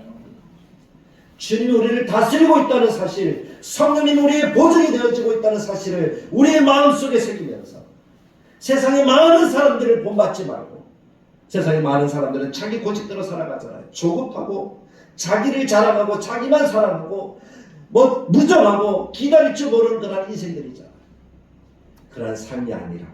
C: 주님이 우리를 다스리고 있다는 사실, 성령님이 우리의 보증이 되어지고 있다는 사실을 우리의 마음속에 새기면서 세상의 많은 사람들을 본받지 말고, 세상의 많은 사람들은 자기 고집대로 살아가잖아요. 조급하고 자기를 자랑하고 자기만 사랑하고 무정하고 기다릴 줄 모르는 그런 인생들이잖아요. 그런 삶이 아니라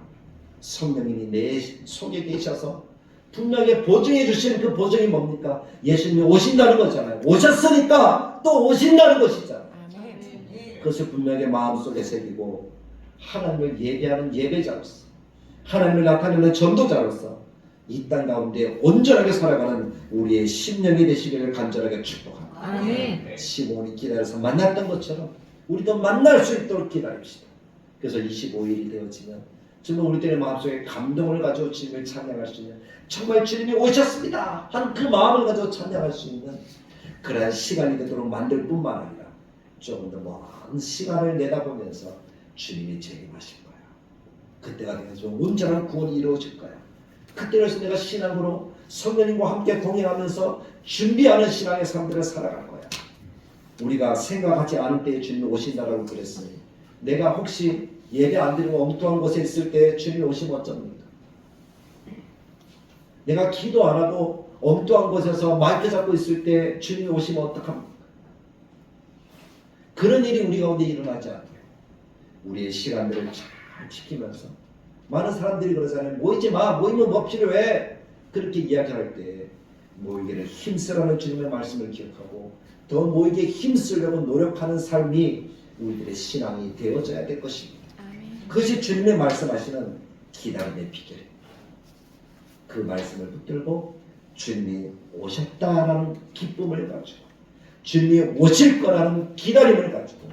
C: 성령님이 내 속에 계셔서 분명히 보증해 주시는 그 보증이 뭡니까? 예수님이 오신다는 거잖아요. 오셨으니까 또 오신다는 것이잖아요. 그것을 분명히 마음속에 새기고 하나님을 예배하는 예배자로서, 하나님을 나타내는 전도자로서 이 땅 가운데 온전하게 살아가는 우리의 심령이 되시기를 간절하게 축복합니다. 시몬이 기다려서 만났던 것처럼 우리도 만날 수 있도록 기다립시다. 그래서 25일이 되어지면 정말 우리들의 마음속에 감동을 가지고 주님을 찬양할 수 있는, 정말 주님이 오셨습니다 한 그 마음을 가지고 찬양할 수 있는 그러한 시간이 되도록 만들 뿐만 아니라 조금 더 먼 시간을 내다보면서 주님이 재림하실 거야. 그때가 되어서 온전한 구원이 이루어질 거야. 그때로서 내가 신앙으로 성령님과 함께 동행하면서 준비하는 신앙의 삶들을 살아갈 거야. 우리가 생각하지 않을 때에 주님이 오신다라고 그랬으니, 내가 혹시 예배 안 드리고 엉뚱한 곳에 있을 때 주님이 오시면 어쩝니까? 내가 기도 안 하고 엉뚱한 곳에서 마이크 잡고 있을 때 주님이 오시면 어떡합니까? 그런 일이 우리 가운데 일어나지 않게 우리의 시간들을 잘 지키면서, 많은 사람들이 그러잖아요. 모이지 마. 모이면 뭐 필요해? 그렇게 이야기할 때 모이기를 힘쓰라는 주님의 말씀을 기억하고 더 모이기에 힘쓰려고 노력하는 삶이 우리들의 신앙이 되어져야 될 것입니다. 그것이 주님의 말씀하시는 기다림의 비결입니다. 그 말씀을 붙들고 주님이 오셨다라는 기쁨을 가지고, 주님이 오실 거라는 기다림을 가지고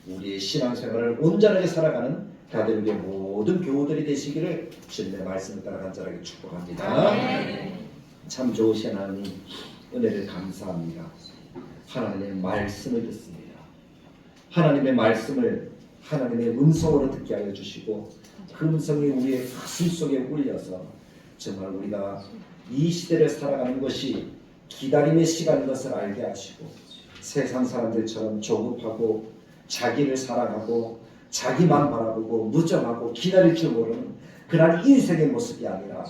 C: 우리의 신앙생활을 온전하게 살아가는 다들 모든 교우들이 되시기를 주님의 말씀을 따라 간절하게 축복합니다. 참 좋으신 하나님, 은혜를 감사합니다. 하나님의 말씀을 듣습니다. 하나님의 말씀을 하나님의 음성으로 듣게 하여 주시고 그 음성이 우리의 가슴 속에 울려서 정말 우리가 이 시대를 살아가는 것이 기다림의 시간인 것을 알게 하시고 세상 사람들처럼 조급하고 자기를 사랑하고 자기만 바라보고 무정하고 기다릴 줄 모르는 그날 인생의 모습이 아니라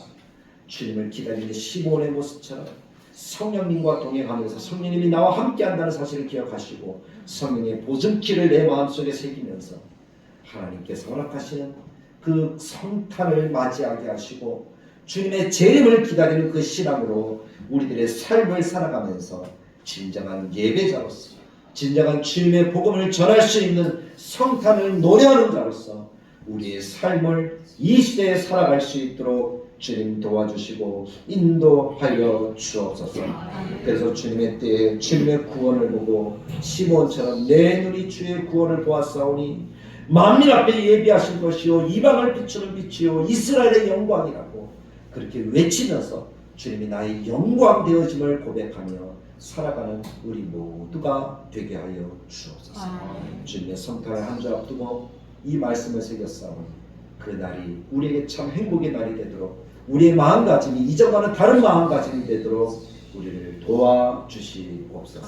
C: 주님을 기다리는 시몬의 모습처럼 성령님과 동행하면서 성령님이 나와 함께한다는 사실을 기억하시고 성령의 보증키를 내 마음속에 새기면서 하나님께서 허락하시는 그 성탄을 맞이하게 하시고 주님의 재림을 기다리는 그 신앙으로 우리들의 삶을 살아가면서 진정한 예배자로서 진정한 주님의 복음을 전할 수 있는 성탄을 노래하는 자로서 우리의 삶을 이 시대에 살아갈 수 있도록 주님 도와주시고 인도하여 주옵소서. 그래서 주님의 때에 주님의 구원을 보고 시몬처럼 내 눈이 주의 구원을 보았사오니 만민 앞에 예비하신 것이요 이방을 비추는 빛이요 이스라엘의 영광이라고 그렇게 외치면서 주님이 나의 영광 되어짐을 고백하며 살아가는 우리 모두가 되게 하여 주옵소서. 주님의 성탄을 한 주 앞두고 이 말씀을 새겼사오니 그 날이 우리에게 참 행복의 날이 되도록 우리의 마음가짐이 이전과는 다른 마음가짐이 되도록 우리를 도와주시옵소서.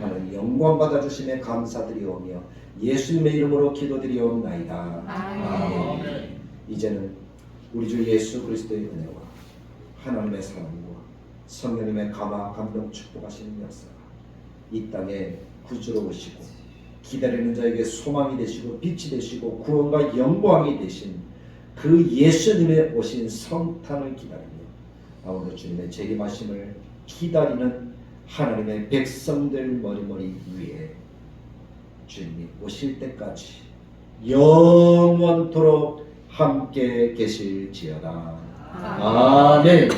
C: 하나님 영광 받아주심에 감사드리오며 예수님의 이름으로 기도드리옵나이다. 아멘. 이제는 우리 주 예수 그리스도의 은혜와 하나님의 사랑과 성령님의 감화 감동 축복하시는 역사가 이 땅에 구주로 오시고 기다리는 자에게 소망이 되시고 빛이 되시고 구원과 영광이 되신 그 예수님의 오신 성탄을 기다리며 오늘 주님의 재림하심을 기다리는 하나님의 백성들 머리머리 위에 주님이 오실 때까지 영원토록 함께 계실지어다. 아멘.